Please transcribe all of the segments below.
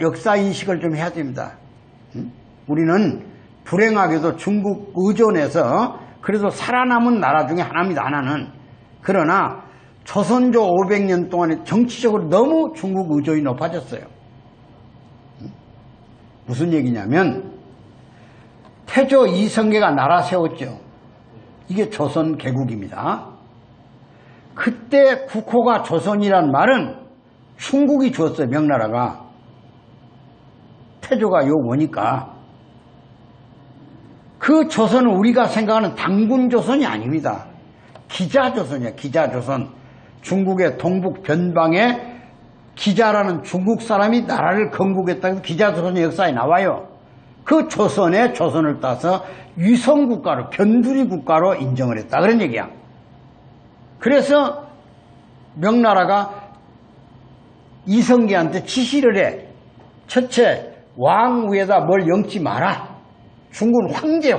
역사 인식을 좀 해야 됩니다. 우리는 불행하게도 중국 의존해서 그래도 살아남은 나라 중에 하나입니다. 하나는. 그러나 조선조 500년 동안에 정치적으로 너무 중국 의존이 높아졌어요. 무슨 얘기냐면 태조 이성계가 나라 세웠죠. 이게 조선 개국입니다. 그때 국호가 조선이란 말은 중국이 주었어요. 명나라가. 태조가 요 오니까. 그 조선은 우리가 생각하는 당군조선이 아닙니다. 기자조선이야. 기자조선. 중국의 동북 변방에 기자라는 중국 사람이 나라를 건국했다고 기자조선의 역사에 나와요. 그 조선의 조선을 따서 위성국가로 변두리 국가로 인정을 했다. 그런 얘기야. 그래서 명나라가 이성계한테 지시를 해. 첫째, 왕 위에다 뭘 엮지 마라. 중국은 황제.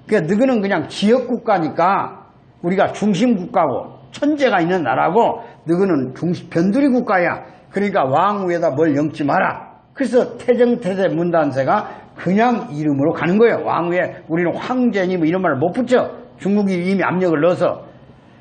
그러니까 너희는 그냥 지역국가니까 우리가 중심국가고 천재가 있는 나라고 너희는 변두리 국가야. 그러니까 왕 위에다 뭘 엮지 마라. 그래서 태정태세 문단세가 그냥 이름으로 가는 거예요. 왕 위에 우리는 황제니 뭐 이런 말을 못 붙여. 중국이 이미 압력을 넣어서.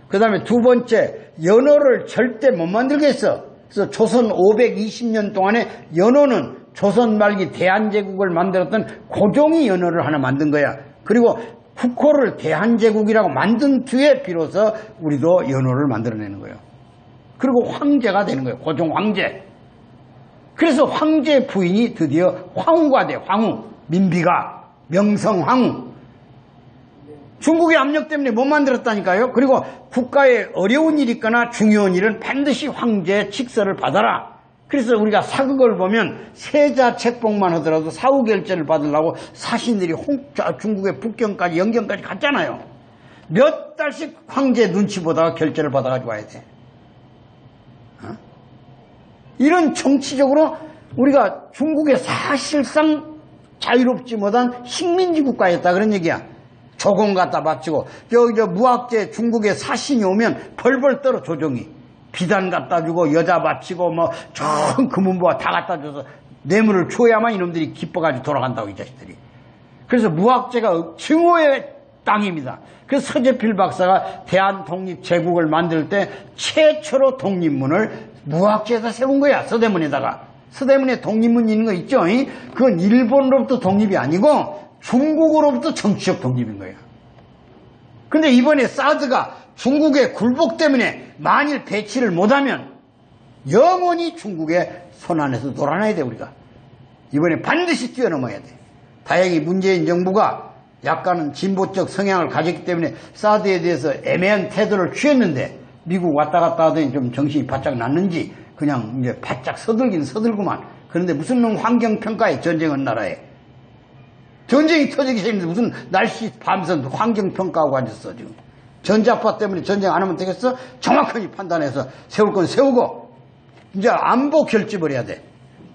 그 다음에 두 번째, 연호를 절대 못 만들게 했어. 그래서 조선 520년 동안에 연호는 조선 말기 대한제국을 만들었던 고종이 연호를 하나 만든 거야. 그리고 국호를 대한제국이라고 만든 뒤에 비로소 우리도 연호를 만들어내는 거예요. 그리고 황제가 되는 거예요. 고종 황제. 그래서 황제 부인이 드디어 황후가 돼. 황후. 민비가. 명성황후. 중국의 압력 때문에 못 만들었다니까요. 그리고 국가에 어려운 일이 있거나 중요한 일은 반드시 황제의 칙서를 받아라. 그래서 우리가 사극을 보면 세자 책봉만 하더라도 사후 결제를 받으려고 사신들이 중국의 북경까지 영경까지 갔잖아요. 몇 달씩 황제 눈치 보다가 결제를 받아가지고 와야 돼. 이런 정치적으로 우리가 중국의 사실상 자유롭지 못한 식민지 국가였다 그런 얘기야. 조공 갖다 바치고 저 무학제 중국의 사신이 오면 벌벌 떨어. 조정이 비단 갖다 주고 여자 바치고 뭐 전 금은보화 다 갖다 줘서 뇌물을 줘야만 이놈들이 기뻐가지고 돌아간다고 이 자식들이. 그래서 무학제가 증오의 땅입니다. 그래서 서재필 박사가 대한독립제국을 만들 때 최초로 독립문을 무학제에다 세운 거야. 서대문에다가. 서대문에 독립문 있는 거 있죠? 그건 일본으로부터 독립이 아니고 중국으로부터 정치적 독립인 거예요. 근데 이번에 사드가 중국의 굴복 때문에 만일 배치를 못하면 영원히 중국의 손안에서 놀아나야 돼. 우리가 이번에 반드시 뛰어넘어야 돼. 다행히 문재인 정부가 약간은 진보적 성향을 가졌기 때문에 사드에 대해서 애매한 태도를 취했는데 미국 왔다 갔다 하더니 좀 정신이 바짝 났는지 그냥 이제 바짝 서들긴 서들구만. 그런데 무슨 놈 환경평가에 전쟁한 나라에 전쟁이 터지기 전에 무슨 날씨 밤새 환경평가하고 앉았어. 지금 전자파 때문에 전쟁 안 하면 되겠어? 정확하게 판단해서 세울 건 세우고 이제 안보 결집을 해야 돼.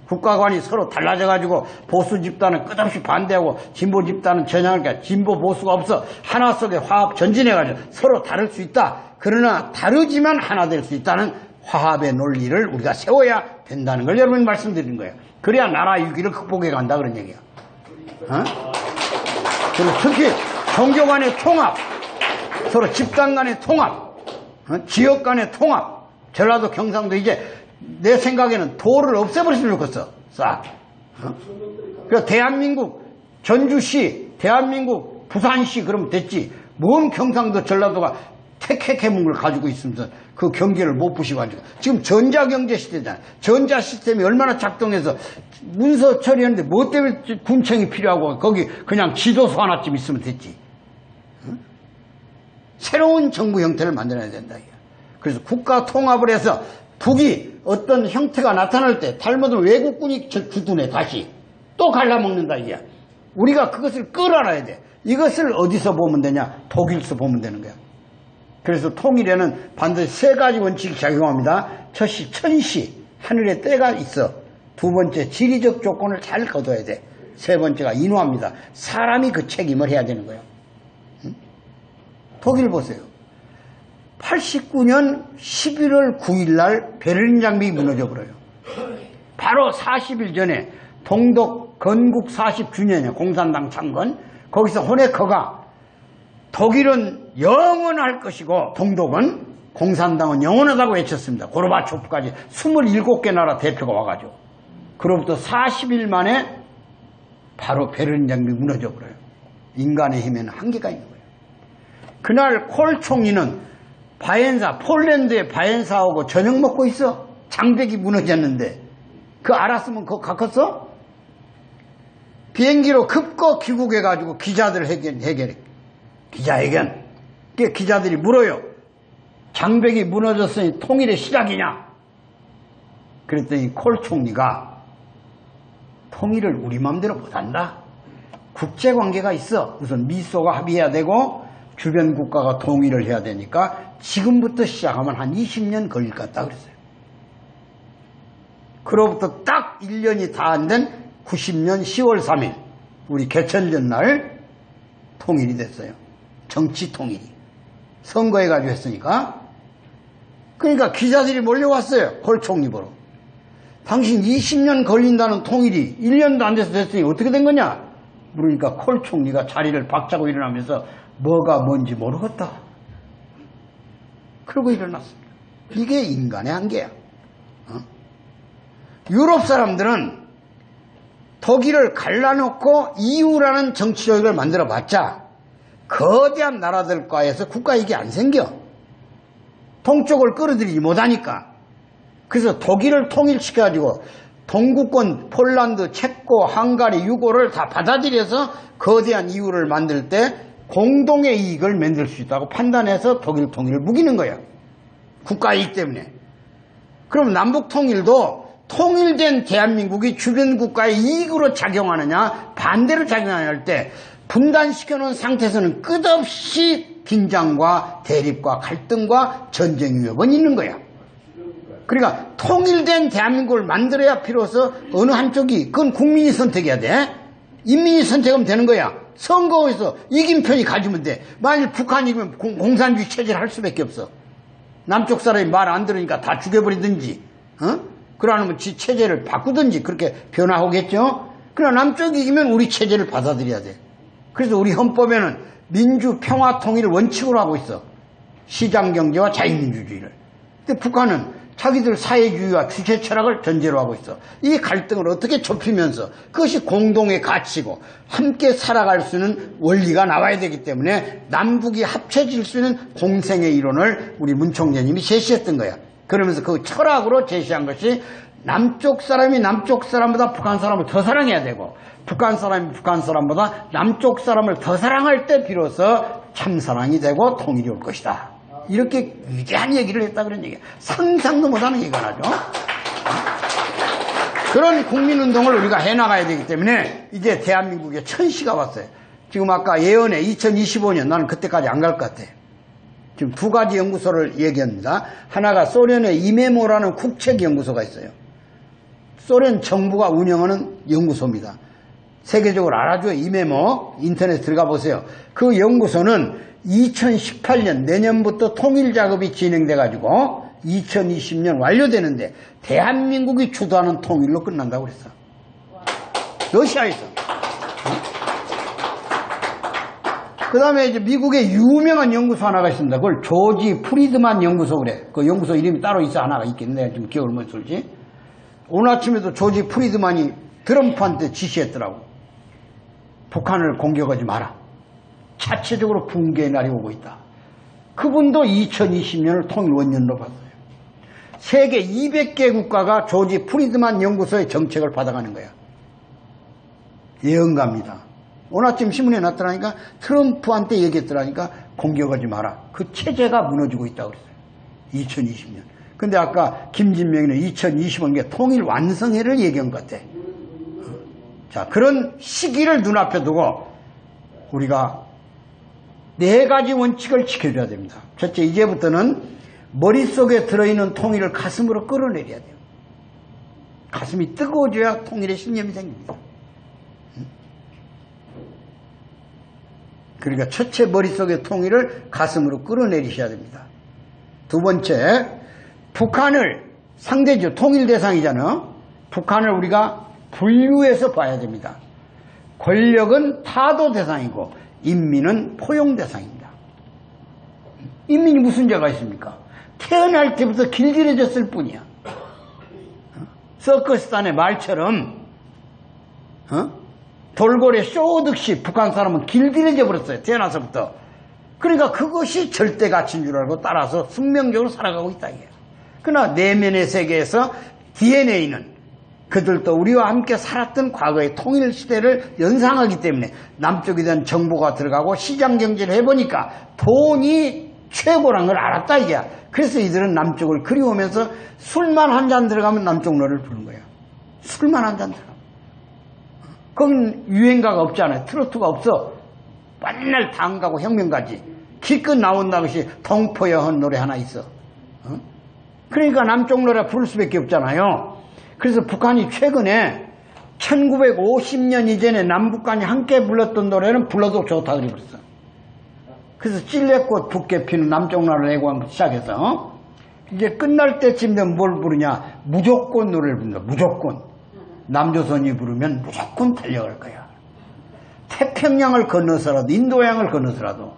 국가관이 서로 달라져가지고 보수 집단은 끝없이 반대하고 진보 집단은 전향하니까 진보 보수가 없어. 하나 속에 화합 전진해가지고 서로 다를 수 있다. 그러나 다르지만 하나 될 수 있다는 화합의 논리를 우리가 세워야 된다는 걸 여러분이 말씀드리는 거예요. 그래야 나라 위기를 극복해 간다 그런 얘기야. 그리고 특히 종교 간의 통합, 서로 집단 간의 통합, 지역 간의 통합. 전라도 경상도 이제 내 생각에는 도를 없애버렸으면 좋겠어. 싹. 그래서 대한민국 전주시, 대한민국 부산시 그러면 됐지. 뭔 경상도 전라도가 택해문을 가지고 있으면서 그 경계를 못 부시고 앉아. 지금 전자경제 시대잖아. 전자 시스템이 얼마나 작동해서 문서 처리하는데 뭐 때문에 군청이 필요하고 거기 그냥 지도서 하나쯤 있으면 됐지. 응? 새로운 정부 형태를 만들어야 된다. 그래서 국가 통합을 해서 북이 어떤 형태가 나타날 때 잘못하면 외국군이 주둔해 다시 또 갈라먹는다 이게. 우리가 그것을 끌어안아야 돼. 이것을 어디서 보면 되냐? 독일서 보면 되는 거야. 그래서 통일에는 반드시 세 가지 원칙이 작용합니다. 첫시 천시, 하늘에 때가 있어. 두 번째 지리적 조건을 잘 거둬야 돼. 세 번째가 인화입니다. 사람이 그 책임을 해야 되는 거예요. 응? 독일 보세요. 89년 11월 9일 날 베를린 장벽이 무너져 버려요. 바로 40일 전에 동독 건국 40주년이에요. 공산당 창건. 거기서 호네커가 독일은 영원할 것이고 동독은 공산당은 영원하다고 외쳤습니다. 고르바초프까지 27개 나라 대표가 와가지고. 그로부터 40일 만에 바로 베를린 장벽이 무너져 버려요. 인간의 힘에는 한계가 있는 거예요. 그날 콜 총리는 폴란드의 바엔사하고 저녁 먹고 있어. 장벽이 무너졌는데 그거 알았으면 그거 갔겠어? 비행기로 급거 귀국해가지고 기자들 해결해. 기자회견. 기자들이 물어요. 장벽이 무너졌으니 통일의 시작이냐? 그랬더니 콜 총리가 통일을 우리 마음대로 못한다. 국제관계가 있어. 우선 미소가 합의해야 되고 주변 국가가 통일을 해야 되니까 지금부터 시작하면 한 20년 걸릴 것 같다 그랬어요. 그로부터 딱 1년이 다 안 된 90년 10월 3일 우리 개천절 날 통일이 됐어요. 정치 통일이. 선거해가지고 했으니까. 그러니까 기자들이 몰려왔어요. 콜 총리 보러. 당신 20년 걸린다는 통일이 1년도 안 돼서 됐으니 어떻게 된 거냐? 물으니까 콜 총리가 자리를 박차고 일어나면서 뭐가 뭔지 모르겠다. 그러고 일어났습니다. 이게 인간의 한계야. 유럽 사람들은 독일을 갈라놓고 EU라는 정치조직을 만들어봤자 거대한 나라들과에서 국가이익이 안 생겨. 동쪽을 끌어들이지 못하니까. 그래서 독일을 통일시켜가지고 동구권 폴란드, 체코, 헝가리, 유고를 다 받아들여서 거대한 EU를 만들 때 공동의 이익을 만들 수 있다고 판단해서 독일 통일을 무기는 거야. 국가이익 때문에. 그럼 남북 통일도 통일된 대한민국이 주변 국가의 이익으로 작용하느냐 반대로 작용하느냐 할 때 분단시켜놓은 상태에서는 끝없이 긴장과 대립과 갈등과 전쟁 위협은 있는 거야. 그러니까 통일된 대한민국을 만들어야 비로소 어느 한쪽이 그건 국민이 선택해야 돼. 인민이 선택하면 되는 거야. 선거에서 이긴 편이 가지면 돼. 만일 북한이 이기면 공산주의 체제를 할 수밖에 없어. 남쪽 사람이 말 안 들으니까 다 죽여버리든지 그러면 지 체제를 바꾸든지 그렇게 변화하겠죠. 그러나 남쪽이 이기면 우리 체제를 받아들여야 돼. 그래서 우리 헌법에는 민주, 평화, 통일을 원칙으로 하고 있어. 시장경제와 자유민주주의를. 근데 북한은 자기들 사회주의와 주체 철학을 전제로 하고 있어. 이 갈등을 어떻게 좁히면서 그것이 공동의 가치고 함께 살아갈 수 있는 원리가 나와야 되기 때문에 남북이 합쳐질 수 있는 공생의 이론을 우리 문 총재님이 제시했던 거야. 그러면서 그 철학으로 제시한 것이 남쪽 사람이 남쪽 사람보다 북한 사람을 더 사랑해야 되고 북한 사람이 북한 사람보다 남쪽 사람을 더 사랑할 때 비로소 참사랑이 되고 통일이 올 것이다. 이렇게 위대한 얘기를 했다 그런 얘기야. 상상도 못하는 얘기가 나죠. 그런 국민운동을 우리가 해나가야 되기 때문에 이제 대한민국에 천시가 왔어요. 지금 아까 예언에 2025년 나는 그때까지 안 갈 것 같아. 지금 두 가지 연구소를 얘기합니다. 하나가 소련의 이메모라는 국책연구소가 있어요. 소련 정부가 운영하는 연구소입니다. 세계적으로 알아줘요. 이메모 인터넷 들어가 보세요. 그 연구소는 2018년 내년부터 통일 작업이 진행돼 가지고 2020년 완료되는데 대한민국이 주도하는 통일로 끝난다고 그랬어. 러시아에서. 그 다음에 이제 미국의 유명한 연구소 하나가 있습니다. 그걸 조지 프리드만 연구소 그래. 그 연구소 이름이 따로 있어 하나가 있겠네. 좀 기억을 못 쓸지. 오늘 아침에도 조지 프리드만이 트럼프한테 지시했더라고. 북한을 공격하지 마라. 자체적으로 붕괴의 날이 오고 있다. 그분도 2020년을 통일 원년으로 봤어요. 세계 200개 국가가 조지 프리드만 연구소의 정책을 받아가는 거야. 예언가입니다. 오늘 아침 신문에 났더라니까 트럼프한테 얘기했더라니까 공격하지 마라. 그 체제가 무너지고 있다고 그랬어요. 2020년. 근데 아까 김진명이는 2020년에 통일 완성해를 얘기한 것 같아. 자, 그런 시기를 눈앞에 두고 우리가 네 가지 원칙을 지켜줘야 됩니다. 첫째, 이제부터는 머릿속에 들어있는 통일을 가슴으로 끌어내려야 돼요. 가슴이 뜨거워져야 통일의 신념이 생깁니다. 그러니까 첫째, 머릿속의 통일을 가슴으로 끌어내리셔야 됩니다. 두 번째, 북한을 상대적 통일 대상이잖아. 북한을 우리가 분류해서 봐야 됩니다. 권력은 타도 대상이고 인민은 포용 대상입니다. 인민이 무슨 죄가 있습니까? 태어날 때부터 길들여졌을 뿐이야. 서커스단의 말처럼 돌고래 쇼듯이 북한 사람은 길들여져 버렸어요. 태어나서부터. 그러니까 그것이 절대 가치인 줄 알고 따라서 숙명적으로 살아가고 있다 이게. 그러나 내면의 세계에서 DNA는 그들도 우리와 함께 살았던 과거의 통일 시대를 연상하기 때문에 남쪽에 대한 정보가 들어가고 시장 경제를 해보니까 돈이 최고란 걸 알았다 이게. 그래서 이들은 남쪽을 그리우면서 술만 한 잔 들어가면 남쪽 노래를 부르는 거예요. 술만 한 잔 들어가면. 거긴 유행가가 없잖아요. 트로트가 없어. 맨날 당가고 혁명가지. 기껏 나온다는 것이 동포여 한 노래 하나 있어. 그러니까 남쪽 노래 부를 수밖에 없잖아요. 그래서 북한이 최근에 1950년 이전에 남북한이 함께 불렀던 노래는 불러도 좋다 그랬어. 그래서 찔레꽃 붓게 피는 남쪽 노래를 내고 시작해서 이제 끝날 때쯤 되면 뭘 부르냐, 무조건 노래를 부른다. 무조건. 남조선이 부르면 무조건 달려갈 거야. 태평양을 건너서라도 인도양을 건너서라도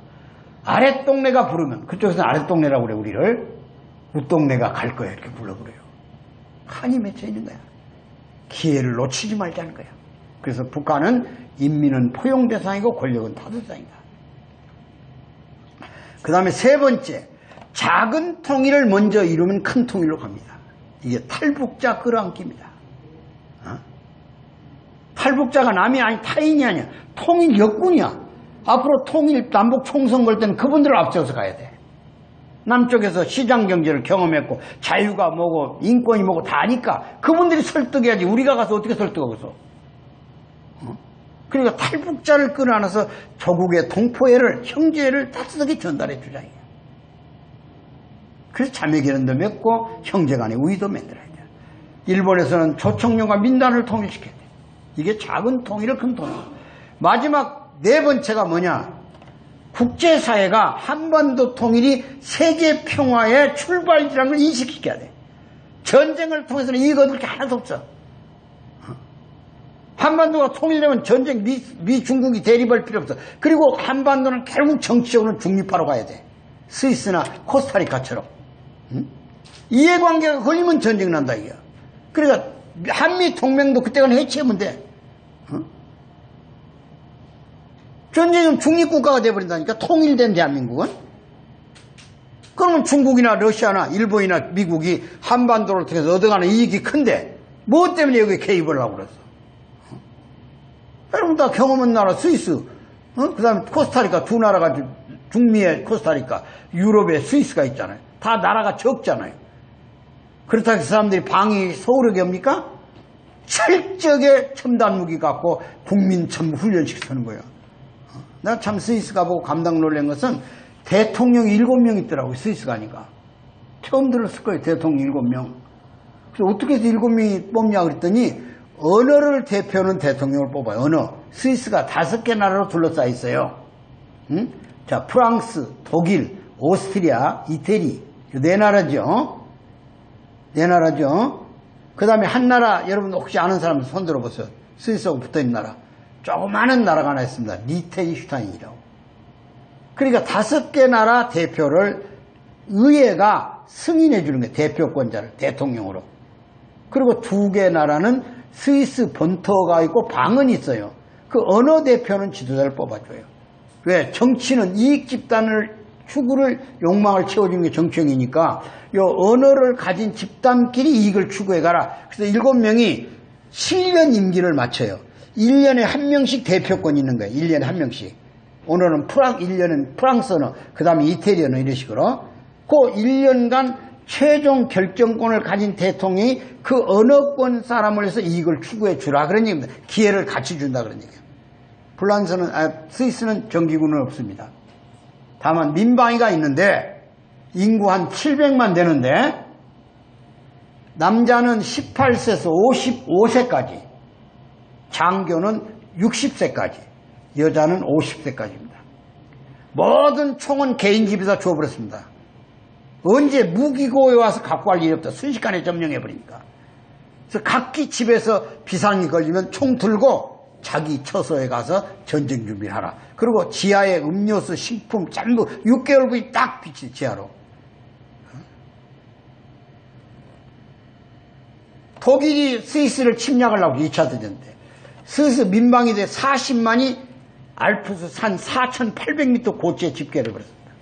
아랫동네가 부르면, 그쪽에서는 아랫동네라고 그래 우리를, 윗동네가 갈 거야 이렇게 불러버려요. 한이 맺혀 있는 거야. 기회를 놓치지 말자는 거야. 그래서 북한은 인민은 포용 대상이고 권력은 타도 대상이다. 그 다음에 세 번째, 작은 통일을 먼저 이루면 큰 통일로 갑니다. 이게 탈북자 끌어안기입니다. 탈북자가 남이 아니 타인이 아니야. 통일 역군이야. 앞으로 통일 남북 총선 걸 때는 그분들을 앞세워서 가야 돼. 남쪽에서 시장 경제를 경험했고 자유가 뭐고 인권이 뭐고 다 아니까 그분들이 설득해야지. 우리가 가서 어떻게 설득하겠어. 그러니까 탈북자를 끌어안아서 조국의 동포애를, 형제를 따뜻하게 전달해 주자. 그래서 자매결연도 맺고 형제간의 우위도 만들어야 돼. 일본에서는 조총련과 민단을 통일시켜야 돼. 이게 작은 통일을 큰 통일. 마지막 네 번째가 뭐냐? 국제사회가 한반도 통일이 세계 평화의 출발지라는 걸 인식시켜야 돼. 전쟁을 통해서는 이익 얻을 게 하나도 없어. 한반도가 통일되면 전쟁, 미 중국이 대립할 필요 없어. 그리고 한반도는 결국 정치적으로 중립화로 가야 돼. 스위스나 코스타리카처럼. 이해관계가 걸리면 전쟁 난다 이게. 그러니까 한미 동맹도 그때는 해체하면 돼. 전쟁은 중립국가가 돼버린다니까. 통일된 대한민국은. 그러면 중국이나 러시아나 일본이나 미국이 한반도를 통해서 얻어가는 이익이 큰데 뭐 때문에 여기 개입을 하고 그랬어. 여러분 다 경험한 나라 스위스, 그 다음에 코스타리카, 두 나라가 중미의 코스타리카, 유럽의 스위스가 있잖아요. 다 나라가 적잖아요. 그렇다고 해서 사람들이 방위 소홀하게 합니까? 철저하게 첨단 무기 갖고 국민 전부 훈련시키는 거예요. 나 참 스위스 가보고 감당 놀란 것은 대통령이 7명 있더라고요. 스위스 가니까. 처음 들었을 거예요. 대통령 7명. 그래서 어떻게 해서 7명이 뽑냐 그랬더니 언어를 대표하는 대통령을 뽑아요. 언어. 스위스가 5개 나라로 둘러싸여 있어요. 자, 프랑스, 독일, 오스트리아, 이태리. 네 나라죠. 네 나라죠. 그 다음에 한 나라, 여러분 혹시 아는 사람 손 들어보세요. 스위스하고 붙어있는 나라. 조그마한 나라가 하나 있습니다. 리텐슈타인이라고. 그러니까 5개 나라 대표를 의회가 승인해 주는 거예요. 대표권자를 대통령으로. 그리고 2개 나라는 스위스 본토가 있고 방은 있어요. 그 언어 대표는 지도자를 뽑아줘요. 왜? 정치는 이익 집단을 추구를 욕망을 채워주는 게 정치형이니까 요 언어를 가진 집단끼리 이익을 추구해 가라. 그래서 7명이 7년 임기를 마쳐요. 1년에 1명씩 대표권이 있는 거예요. 1년에 1명씩. 오늘은 1년은 프랑스 언어, 그 다음에 이태리 언어 이런 식으로. 그 1년간 최종 결정권을 가진 대통령이 그 언어권 사람을 해서 이익을 추구해 주라 그런 얘기입니다. 기회를 같이 준다 그런 얘기예요. 스위스는 정기군은 없습니다. 다만 민방위가 있는데 인구 한 700만 되는데 남자는 18세에서 55세까지, 장교는 60세까지, 여자는 50세까지입니다. 모든 총은 개인 집에다 주어버렸습니다. 언제 무기고에 와서 갖고 갈 일이 없다. 순식간에 점령해버리니까. 그래서 각기 집에서 비상이 걸리면 총 들고 자기 처소에 가서 전쟁 준비를 하라. 그리고 지하에 음료수, 식품 전부 6개월분이 딱 비치 지하로. 독일이 스위스를 침략하려고 2차 대전 때 스위스 민방위 대 40만이 알프스 산 4,800m 고지에 집결을 벌였습니다.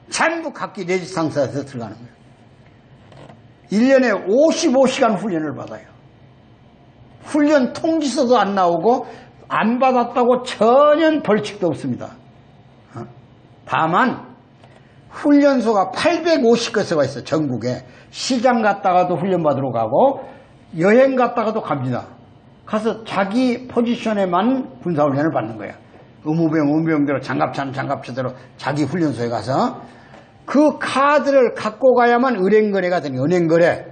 전부 각기 레지스탕스에서 들어가는 거예요. 1년에 55시간 훈련을 받아요. 훈련 통지서도 안 나오고 안 받았다고 전혀 벌칙도 없습니다. 다만 훈련소가 850개소가 있어요. 전국에. 시장 갔다가도 훈련 받으러 가고 여행 갔다가도 갑니다. 가서 자기 포지션에만 군사훈련을 받는 거예요. 의무병대로 장갑차대로 자기 훈련소에 가서 그 카드를 갖고 가야만 은행거래가 되는 거예요. 은행거래.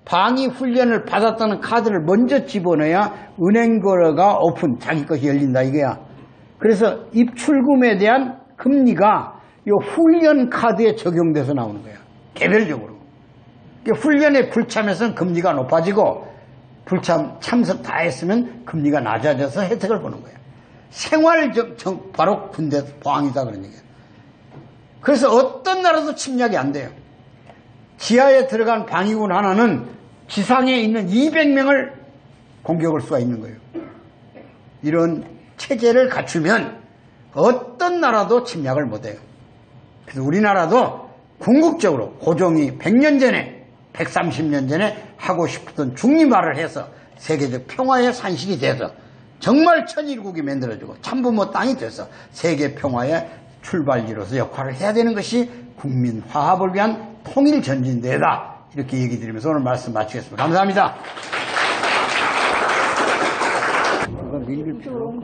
방위 훈련을 받았다는 카드를 먼저 집어넣어야 은행거래가 오픈, 자기 것이 열린다 이거야. 그래서 입출금에 대한 금리가 이 훈련 카드에 적용돼서 나오는 거야. 개별적으로. 훈련에 불참해서는 금리가 높아지고 참석 다 했으면 금리가 낮아져서 혜택을 보는 거야. 바로 군대 보안이다 그런 얘기야. 그래서 어떤 나라도 침략이 안 돼요. 지하에 들어간 방위군 하나는 지상에 있는 200명을 공격할 수가 있는 거예요. 이런 체제를 갖추면 어떤 나라도 침략을 못해요. 그래서 우리나라도 궁극적으로 고종이 100년 전에 130년 전에 하고 싶었던 중립화를 해서 세계적 평화의 산실이 돼서 정말 천일국이 만들어지고 참부모 땅이 돼서 세계 평화의 출발지로서 역할을 해야 되는 것이 국민 화합을 위한 통일 전진대회다. 이렇게 얘기 드리면서 오늘 말씀 마치겠습니다. 감사합니다.